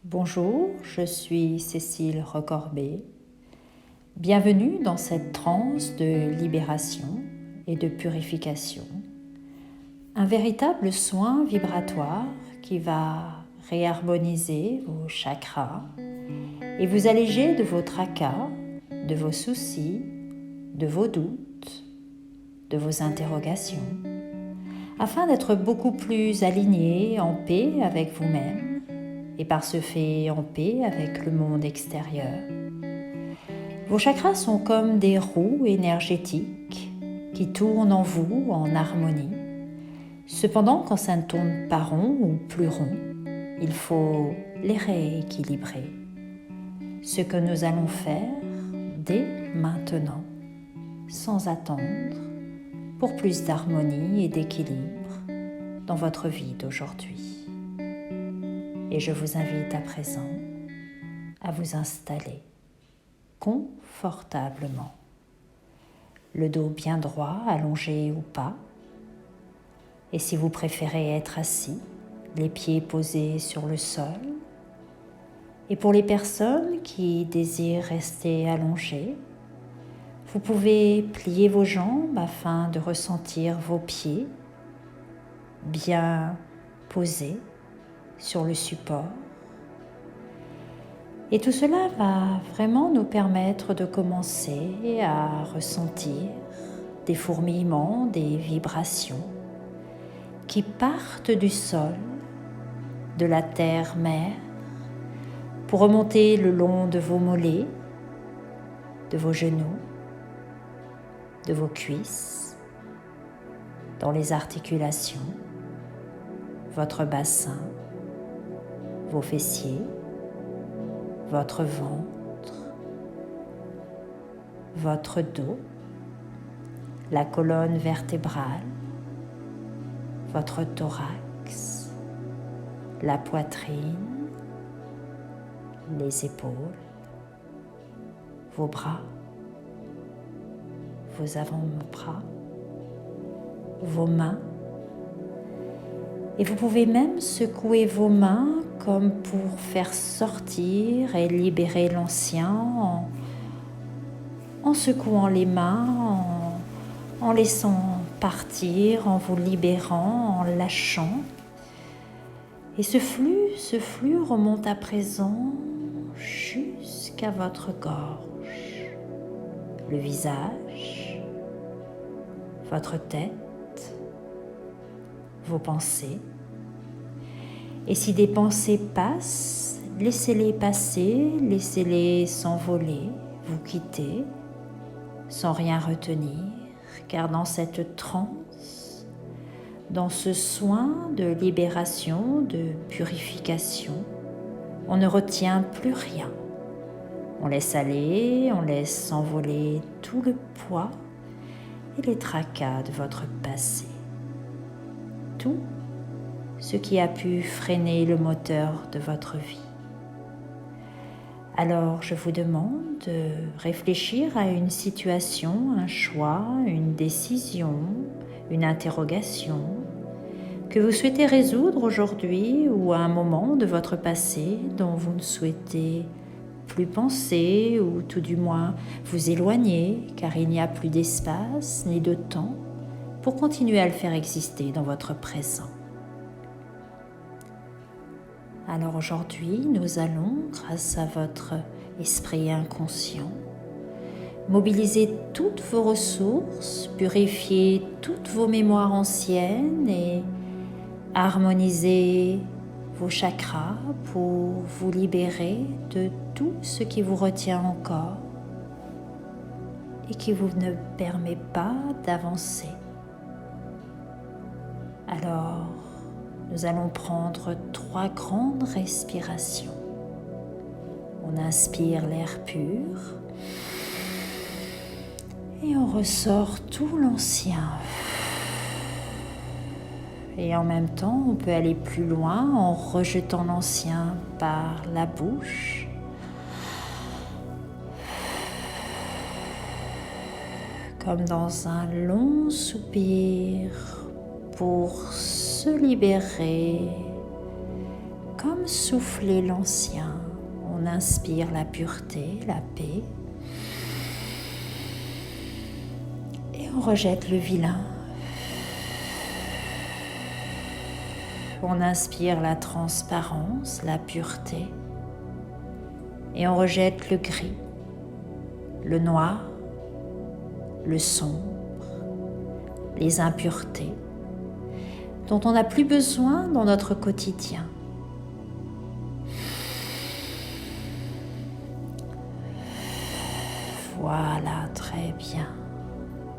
Bonjour, je suis Cécile Recorbet. Bienvenue dans cette transe de libération et de purification. Un véritable soin vibratoire qui va réharmoniser vos chakras et vous alléger de vos tracas, de vos soucis, de vos doutes, de vos interrogations, afin d'être beaucoup plus aligné, en paix avec vous-même et par ce fait en paix avec le monde extérieur. Vos chakras sont comme des roues énergétiques qui tournent en vous en harmonie. Cependant, quand ça ne tourne pas rond ou plus rond, il faut les rééquilibrer. Ce que nous allons faire dès maintenant, sans attendre, pour plus d'harmonie et d'équilibre dans votre vie d'aujourd'hui. Et je vous invite à présent à vous installer confortablement, le dos bien droit, allongé ou pas, et si vous préférez être assis, les pieds posés sur le sol. Et pour les personnes qui désirent rester allongées, vous pouvez plier vos jambes afin de ressentir vos pieds bien posés sur le support. Et tout cela va vraiment nous permettre de commencer à ressentir des fourmillements, des vibrations qui partent du sol, de la terre-mère, pour remonter le long de vos mollets, de vos genoux, de vos cuisses, dans les articulations, votre bassin, vos fessiers, votre ventre, votre dos, la colonne vertébrale, votre thorax, la poitrine, les épaules, vos bras, vos avant-bras, vos mains. Et vous pouvez même secouer vos mains comme pour faire sortir et libérer l'ancien en secouant les mains, en laissant partir, en vous libérant, en lâchant. Et ce flux remonte à présent jusqu'à votre gorge, le visage, votre tête, vos pensées. Et si des pensées passent, laissez-les passer, laissez-les s'envoler, vous quitter, sans rien retenir, car dans cette transe, dans ce soin de libération, de purification, on ne retient plus rien. On laisse aller, on laisse s'envoler tout le poids et les tracas de votre passé. Tout ce qui a pu freiner le moteur de votre vie. Alors je vous demande de réfléchir à une situation, un choix, une décision, une interrogation que vous souhaitez résoudre aujourd'hui ou à un moment de votre passé dont vous ne souhaitez plus penser ou tout du moins vous éloigner car il n'y a plus d'espace ni de temps pour continuer à le faire exister dans votre présent. Alors aujourd'hui, nous allons, grâce à votre esprit inconscient, mobiliser toutes vos ressources, purifier toutes vos mémoires anciennes et harmoniser vos chakras pour vous libérer de tout ce qui vous retient encore et qui vous ne permet pas d'avancer. Alors, nous allons prendre 3 grandes respirations. On inspire l'air pur et on ressort tout l'ancien. Et en même temps, on peut aller plus loin en rejetant l'ancien par la bouche. Comme dans un long soupir pour se libérer comme souffler l'ancien. On inspire la pureté, la paix. Et on rejette le vilain. On inspire la transparence, la pureté. Et on rejette le gris, le noir, le sombre, les impuretés dont on n'a plus besoin dans notre quotidien. Voilà, très bien.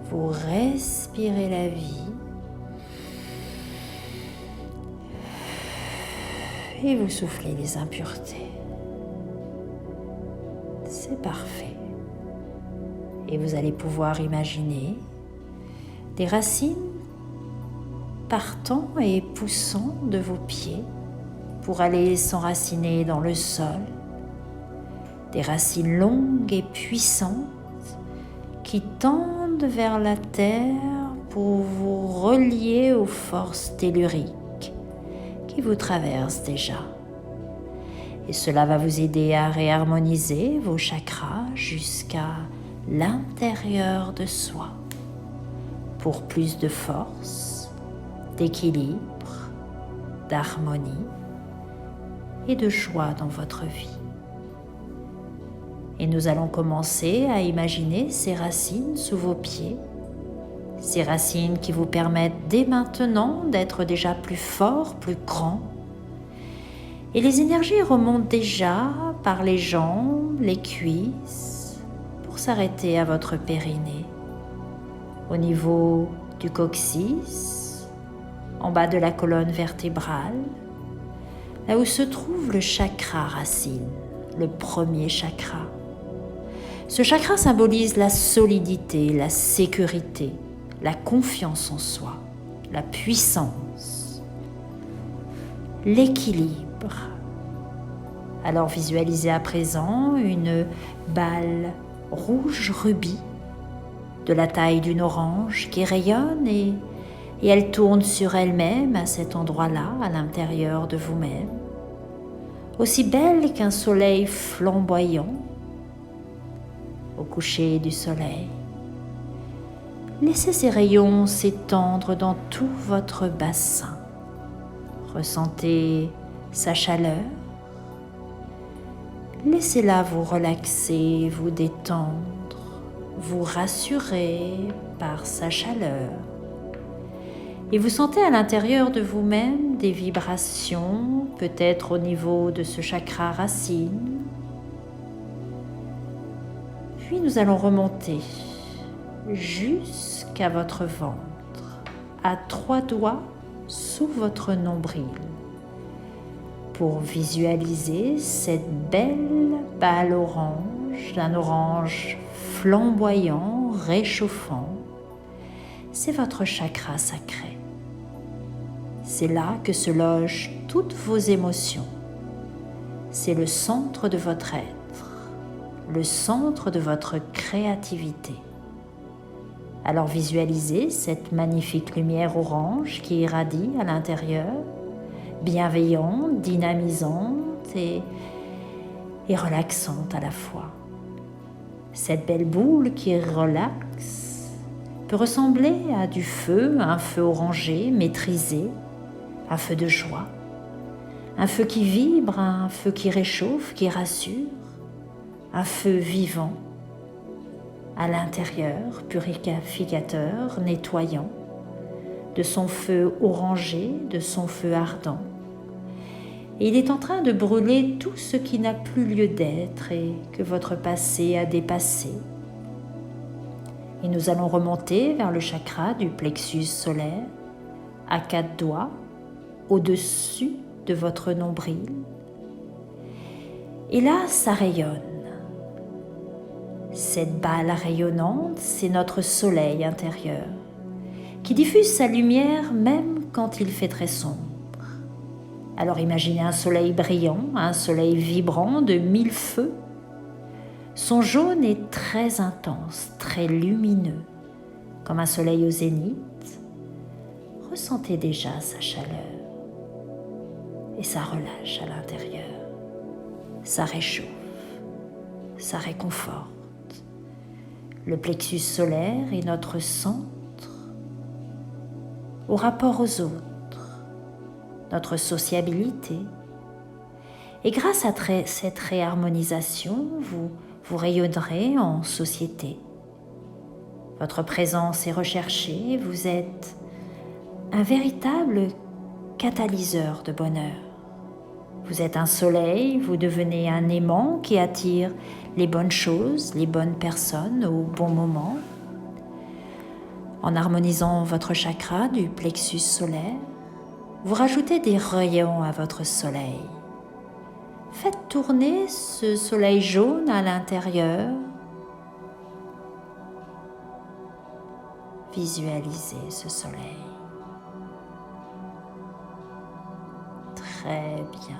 Vous respirez la vie et vous soufflez les impuretés. C'est parfait. Et vous allez pouvoir imaginer des racines partant et poussant de vos pieds pour aller s'enraciner dans le sol. Des racines longues et puissantes qui tendent vers la terre pour vous relier aux forces telluriques qui vous traversent déjà. Et cela va vous aider à réharmoniser vos chakras jusqu'à l'intérieur de soi pour plus de force, d'équilibre, d'harmonie et de joie dans votre vie. Et nous allons commencer à imaginer ces racines sous vos pieds, ces racines qui vous permettent dès maintenant d'être déjà plus fort, plus grand. Et les énergies remontent déjà par les jambes, les cuisses, pour s'arrêter à votre périnée, au niveau du coccyx, en bas de la colonne vertébrale, là où se trouve le chakra racine, le premier chakra. Ce chakra symbolise la solidité, la sécurité, la confiance en soi, la puissance, l'équilibre. Alors visualisez à présent une balle rouge rubis de la taille d'une orange qui rayonne et elle tourne sur elle-même à cet endroit-là, à l'intérieur de vous-même, aussi belle qu'un soleil flamboyant au coucher du soleil. Laissez ces rayons s'étendre dans tout votre bassin. Ressentez sa chaleur. Laissez-la vous relaxer, vous détendre, vous rassurer par sa chaleur. Et vous sentez à l'intérieur de vous-même des vibrations, peut-être au niveau de ce chakra racine. Puis nous allons remonter jusqu'à votre ventre, à 3 doigts sous votre nombril, pour visualiser cette belle balle orange, d'un orange flamboyant, réchauffant. C'est votre chakra sacré. C'est là que se logent toutes vos émotions. C'est le centre de votre être, le centre de votre créativité. Alors visualisez cette magnifique lumière orange qui irradie à l'intérieur, bienveillante, dynamisante et relaxante à la fois. Cette belle boule qui relaxe peut ressembler à du feu, un feu orangé, maîtrisé, un feu de joie, un feu qui vibre, un feu qui réchauffe, qui rassure, un feu vivant, à l'intérieur, purificateur, nettoyant, de son feu orangé, de son feu ardent. Et il est en train de brûler tout ce qui n'a plus lieu d'être et que votre passé a dépassé. Et nous allons remonter vers le chakra du plexus solaire, à 4 doigts, au-dessus de votre nombril. Et là, ça rayonne. Cette balle rayonnante, c'est notre soleil intérieur, qui diffuse sa lumière même quand il fait très sombre. Alors imaginez un soleil brillant, un soleil vibrant de 1000 feux. Son jaune est très intense, très lumineux, comme un soleil au zénith. Ressentez déjà sa chaleur. et ça relâche à l'intérieur. Ça réchauffe, ça réconforte. Le plexus solaire est notre centre au rapport aux autres, notre sociabilité. Et grâce à cette réharmonisation, vous rayonnerez en société. Votre présence est recherchée, vous êtes un véritable catalyseur de bonheur. Vous êtes un soleil, vous devenez un aimant qui attire les bonnes choses, les bonnes personnes au bon moment. En harmonisant votre chakra du plexus solaire, vous rajoutez des rayons à votre soleil. Faites tourner ce soleil jaune à l'intérieur. Visualisez ce soleil. Très bien.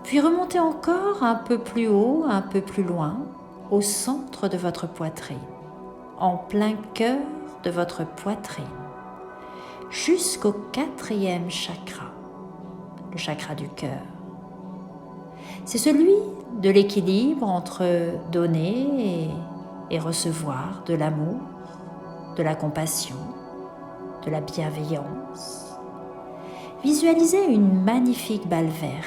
Puis remontez encore un peu plus haut, un peu plus loin, au centre de votre poitrine, en plein cœur de votre poitrine, jusqu'au 4e chakra, le chakra du cœur. C'est celui de l'équilibre entre donner et recevoir de l'amour, de la compassion, de la bienveillance. Visualisez une magnifique balle verte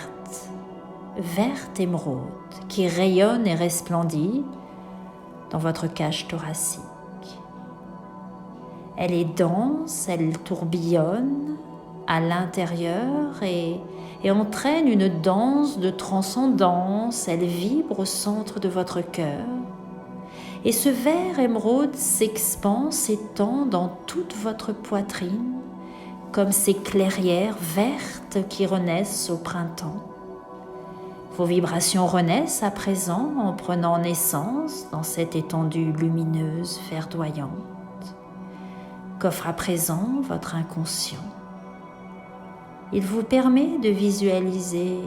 émeraude, qui rayonne et resplendit dans votre cage thoracique. Elle est dense, elle tourbillonne à l'intérieur et entraîne une danse de transcendance. Elle vibre au centre de votre cœur. Et ce vert émeraude s'expand, s'étend dans toute votre poitrine, comme ces clairières vertes qui renaissent au printemps. Vos vibrations renaissent à présent en prenant naissance dans cette étendue lumineuse, verdoyante, qu'offre à présent votre inconscient. Il vous permet de visualiser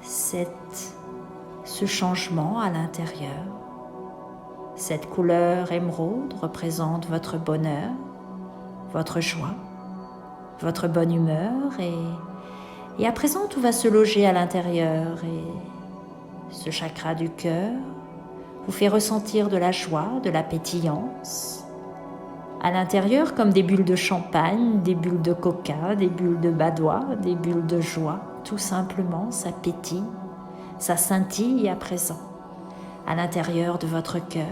ce changement à l'intérieur. Cette couleur émeraude représente votre bonheur, votre joie, votre bonne humeur et à présent tout va se loger à l'intérieur et ce chakra du cœur vous fait ressentir de la joie, de la pétillance à l'intérieur comme des bulles de champagne, des bulles de coca, des bulles de badois, des bulles de joie. Tout simplement, ça pétille, ça scintille à présent à l'intérieur de votre cœur.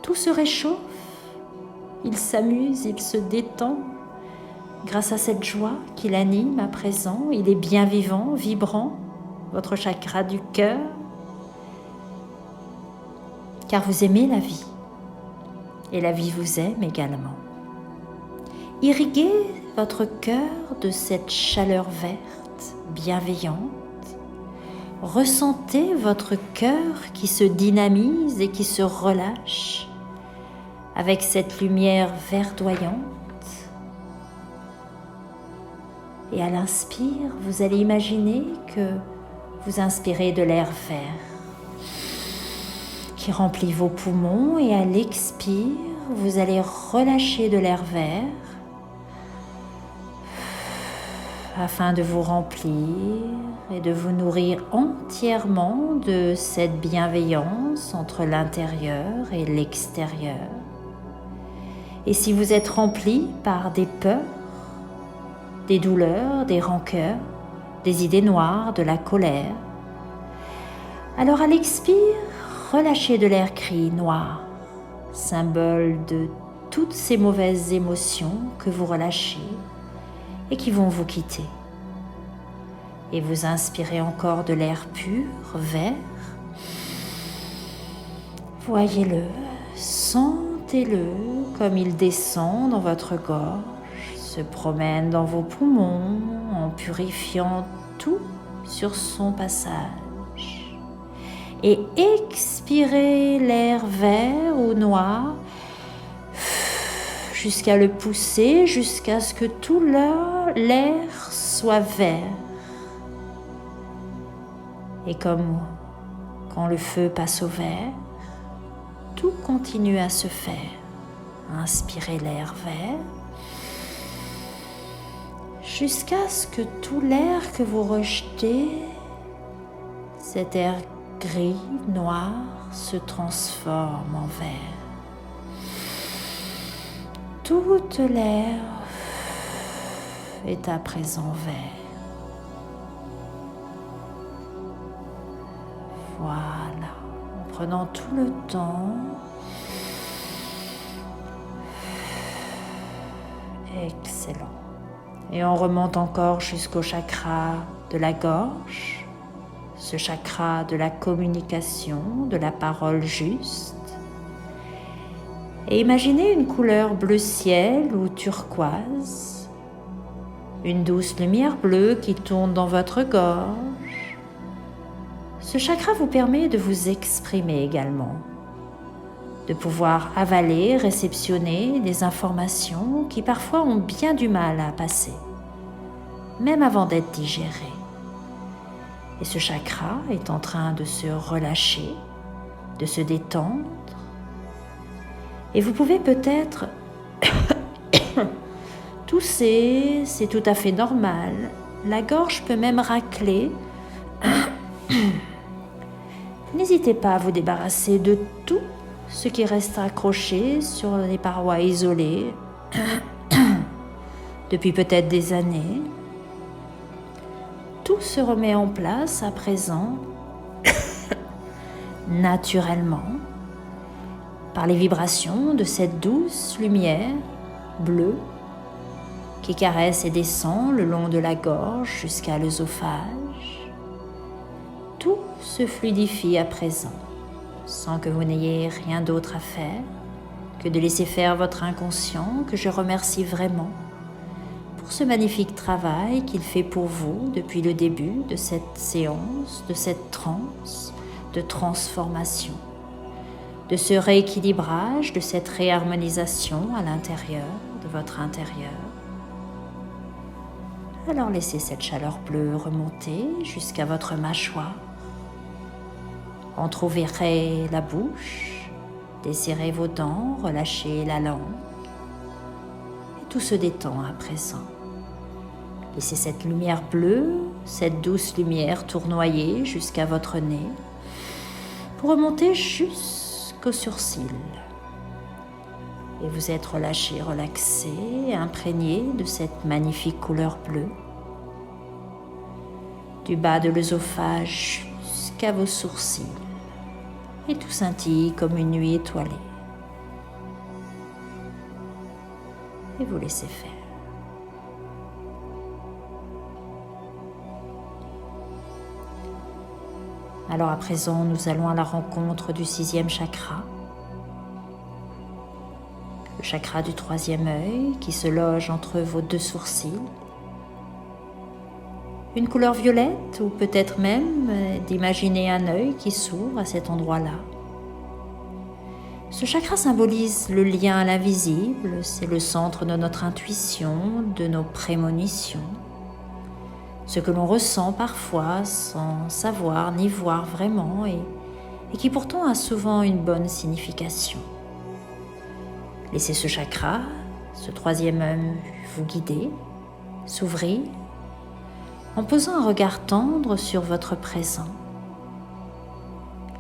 Tout se réchauffe, il s'amuse, il se détend. Grâce à cette joie qui l'anime à présent, il est bien vivant, vibrant, votre chakra du cœur, car vous aimez la vie et la vie vous aime également. Irriguez votre cœur de cette chaleur verte, bienveillante. Ressentez votre cœur qui se dynamise et qui se relâche avec cette lumière verdoyante. Et à l'inspire, vous allez imaginer que vous inspirez de l'air vert qui remplit vos poumons et à l'expire, vous allez relâcher de l'air vert afin de vous remplir et de vous nourrir entièrement de cette bienveillance entre l'intérieur et l'extérieur. Et si vous êtes rempli par des peurs, des douleurs, des rancœurs, des idées noires, de la colère, alors à l'expire, relâchez de l'air gris noir, symbole de toutes ces mauvaises émotions que vous relâchez et qui vont vous quitter. Et vous inspirez encore de l'air pur, vert. Voyez-le, sentez-le comme il descend dans votre gorge, se promène dans vos poumons en purifiant tout sur son passage. Et expirez l'air vert ou noir jusqu'à le pousser, jusqu'à ce que tout l'air soit vert. Et comme quand le feu passe au vert, tout continue à se faire. Inspirez l'air vert. jusqu'à ce que tout l'air que vous rejetez, cet air gris, noir, se transforme en vert. Toute l'air est à présent vert. Voilà, en prenant tout le temps. Excellent. Et on remonte encore jusqu'au chakra de la gorge, ce chakra de la communication, de la parole juste. Et imaginez une couleur bleu ciel ou turquoise, une douce lumière bleue qui tourne dans votre gorge. Ce chakra vous permet de vous exprimer également, de pouvoir avaler, réceptionner des informations qui parfois ont bien du mal à passer, même avant d'être digérées. Et ce chakra est en train de se relâcher, de se détendre. Et vous pouvez peut-être tousser, c'est tout à fait normal. La gorge peut même racler. N'hésitez pas à vous débarrasser de tout ce qui reste accroché sur les parois isolées depuis peut-être des années. Tout se remet en place à présent, naturellement, par les vibrations de cette douce lumière bleue qui caresse et descend le long de la gorge jusqu'à l'œsophage. Tout se fluidifie à présent, sans que vous n'ayez rien d'autre à faire que de laisser faire votre inconscient, que je remercie vraiment pour ce magnifique travail qu'il fait pour vous depuis le début de cette séance, de cette transe de transformation, de ce rééquilibrage, de cette réharmonisation à l'intérieur de votre intérieur. Alors laissez cette chaleur bleue remonter jusqu'à votre mâchoire. Entrouvrirez la bouche, desserrez vos dents, relâchez la langue. Et tout se détend à présent. Laissez cette lumière bleue, cette douce lumière tournoyer jusqu'à votre nez pour remonter jusqu'aux sourcils. Et vous êtes relâché, relaxé, imprégné de cette magnifique couleur bleue. Du bas de l'œsophage jusqu'à vos sourcils. Et tout scintille comme une nuit étoilée. Et vous laissez faire. Alors à présent, nous allons à la rencontre du 6e chakra, le chakra du 3e œil qui se loge entre vos 2 sourcils. Une couleur violette ou peut-être même d'imaginer un œil qui s'ouvre à cet endroit-là. Ce chakra symbolise le lien à l'invisible, c'est le centre de notre intuition, de nos prémonitions. Ce que l'on ressent parfois sans savoir ni voir vraiment et qui pourtant a souvent une bonne signification. Laissez ce chakra, ce 3e œil vous guider, s'ouvrir, en posant un regard tendre sur votre présent.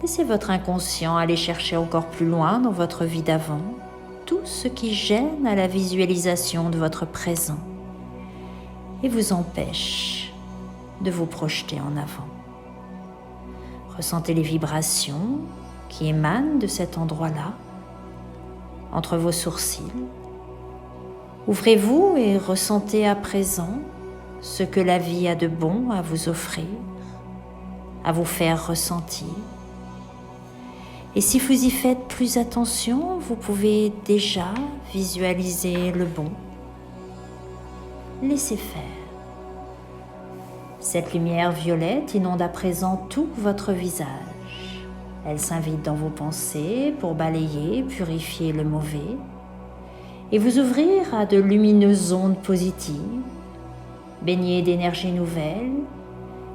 Laissez votre inconscient aller chercher encore plus loin dans votre vie d'avant, tout ce qui gêne à la visualisation de votre présent et vous empêche de vous projeter en avant. Ressentez les vibrations qui émanent de cet endroit-là, entre vos sourcils. Ouvrez-vous et ressentez à présent ce que la vie a de bon à vous offrir, à vous faire ressentir. Et si vous y faites plus attention, vous pouvez déjà visualiser le bon. Laissez faire. Cette lumière violette inonde à présent tout votre visage. Elle s'invite dans vos pensées pour balayer, purifier le mauvais et vous ouvrir à de lumineuses ondes positives, baignées d'énergie nouvelle,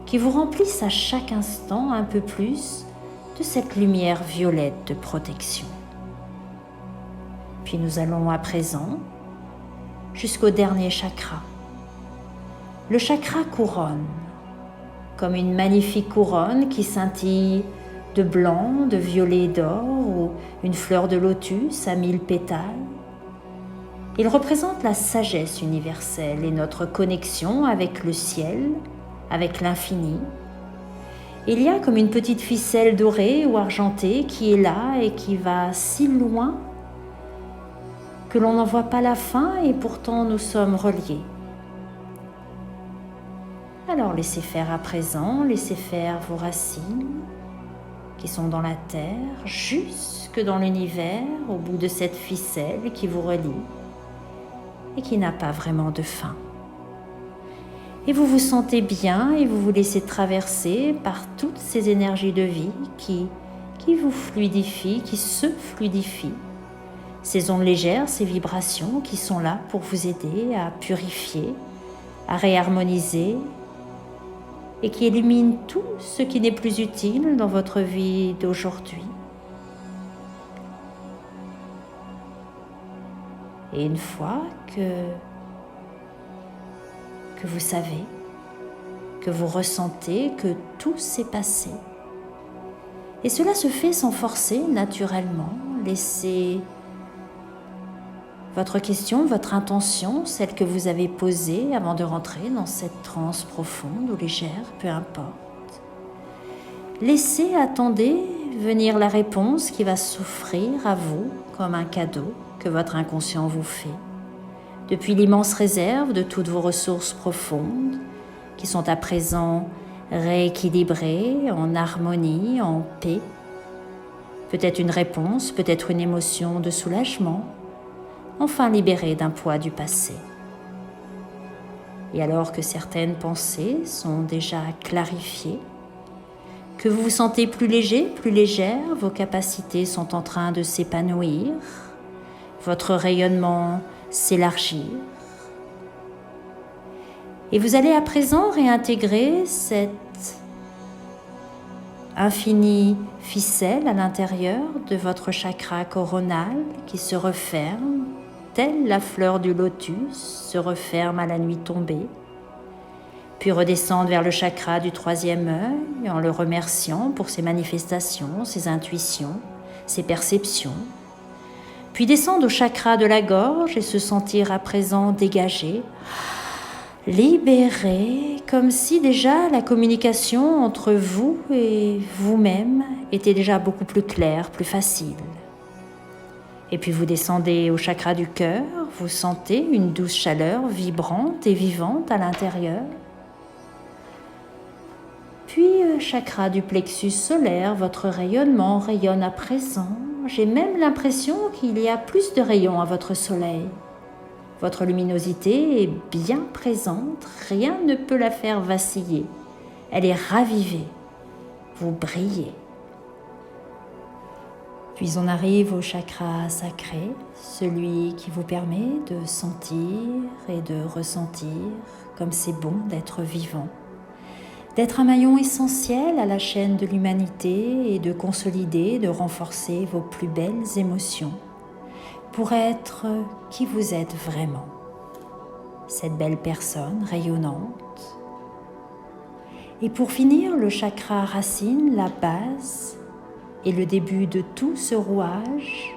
qui vous remplissent à chaque instant un peu plus de cette lumière violette de protection. Puis nous allons à présent jusqu'au dernier chakra, Le chakra couronne, comme une magnifique couronne qui scintille de blanc, de violet et d'or, ou une fleur de lotus à 1000 pétales. Il représente la sagesse universelle et notre connexion avec le ciel, avec l'infini. Il y a comme une petite ficelle dorée ou argentée qui est là et qui va si loin que l'on n'en voit pas la fin et pourtant nous sommes reliés. Alors laissez faire à présent, laissez faire vos racines qui sont dans la terre, jusque dans l'univers, au bout de cette ficelle qui vous relie et qui n'a pas vraiment de fin. Et vous vous sentez bien et vous vous laissez traverser par toutes ces énergies de vie qui vous fluidifient, qui se fluidifient. Ces ondes légères, ces vibrations qui sont là pour vous aider à purifier, à réharmoniser et qui éliminent tout ce qui n'est plus utile dans votre vie d'aujourd'hui. Et une fois que vous savez, que vous ressentez que tout s'est passé, et cela se fait sans forcer, naturellement, laissez votre question, votre intention, celle que vous avez posée avant de rentrer dans cette transe profonde ou légère, peu importe. Laissez, attendez venir la réponse qui va s'offrir à vous comme un cadeau que votre inconscient vous fait. Depuis l'immense réserve de toutes vos ressources profondes qui sont à présent rééquilibrées, en harmonie, en paix. Peut-être une réponse, peut-être une émotion de soulagement, enfin libérée d'un poids du passé. Et alors que certaines pensées sont déjà clarifiées, que vous vous sentez plus léger, plus légère, vos capacités sont en train de s'épanouir, votre rayonnement s'élargir. Et vous allez à présent réintégrer cette infinie ficelle à l'intérieur de votre chakra coronal qui se referme, telle la fleur du lotus se referme à la nuit tombée, puis redescendre vers le chakra du troisième œil en le remerciant pour ses manifestations, ses intuitions, ses perceptions, puis descendre au chakra de la gorge et se sentir à présent dégagé, libéré, comme si déjà la communication entre vous et vous-même était déjà beaucoup plus claire, plus facile. Et puis vous descendez au chakra du cœur, vous sentez une douce chaleur vibrante et vivante à l'intérieur. Puis chakra du plexus solaire, votre rayonnement rayonne à présent. J'ai même l'impression qu'il y a plus de rayons à votre soleil. Votre luminosité est bien présente, rien ne peut la faire vaciller. Elle est ravivée, vous brillez. Puis on arrive au chakra sacré, celui qui vous permet de sentir et de ressentir comme c'est bon d'être vivant, d'être un maillon essentiel à la chaîne de l'humanité et de consolider, de renforcer vos plus belles émotions pour être qui vous êtes vraiment, cette belle personne rayonnante. Et pour finir, le chakra racine, la base, et le début de tout ce rouage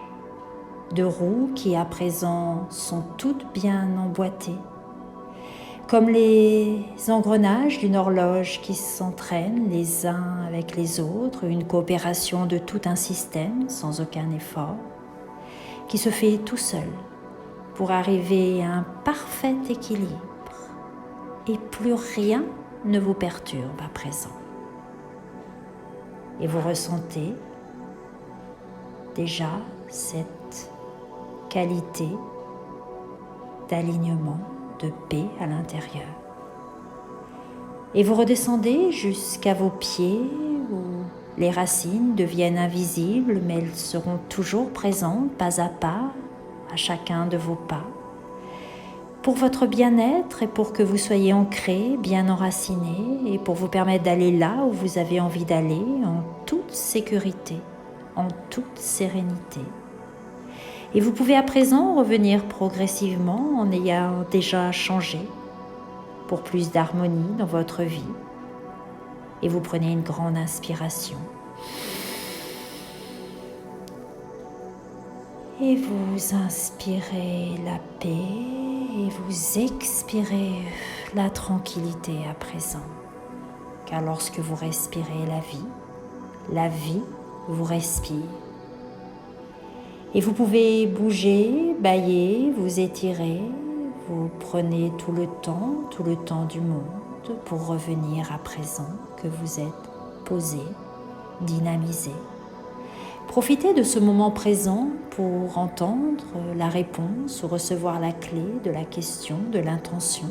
de roues qui à présent sont toutes bien emboîtées, comme les engrenages d'une horloge qui s'entraînent les uns avec les autres, une coopération de tout un système sans aucun effort, qui se fait tout seul pour arriver à un parfait équilibre et plus rien ne vous perturbe à présent. Et vous ressentez déjà cette qualité d'alignement, de paix à l'intérieur. Et vous redescendez jusqu'à vos pieds où les racines deviennent invisibles, mais elles seront toujours présentes, pas à pas, à chacun de vos pas, pour votre bien-être et pour que vous soyez ancré, bien enraciné, et pour vous permettre d'aller là où vous avez envie d'aller, en toute sécurité, en toute sérénité. Et vous pouvez à présent revenir progressivement en ayant déjà changé pour plus d'harmonie dans votre vie. Et vous prenez une grande inspiration. Et vous inspirez la paix et vous expirez la tranquillité à présent. Car lorsque vous respirez la vie vous respire. Et vous pouvez bouger, bâiller, vous étirer. Vous prenez tout le temps du monde pour revenir à présent que vous êtes posé, dynamisé. Profitez de ce moment présent pour entendre la réponse ou recevoir la clé de la question, de l'intention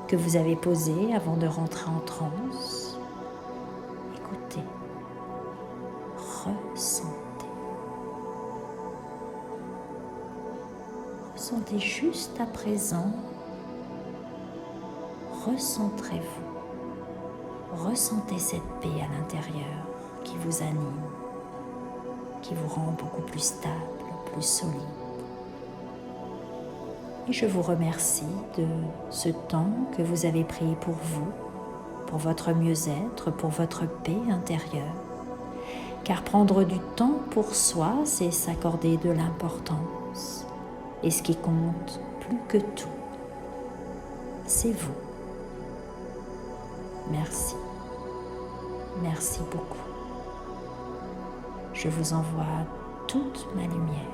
que vous avez posée avant de rentrer en transe. Écoutez, ressentez. Ressentez juste à présent, recentrez-vous, ressentez cette paix à l'intérieur qui vous anime, qui vous rend beaucoup plus stable, plus solide. Et je vous remercie de ce temps que vous avez pris pour vous, pour votre mieux-être, pour votre paix intérieure. Car prendre du temps pour soi, c'est s'accorder de l'importance. Et ce qui compte plus que tout, c'est vous. Merci. Merci beaucoup. Je vous envoie toute ma lumière.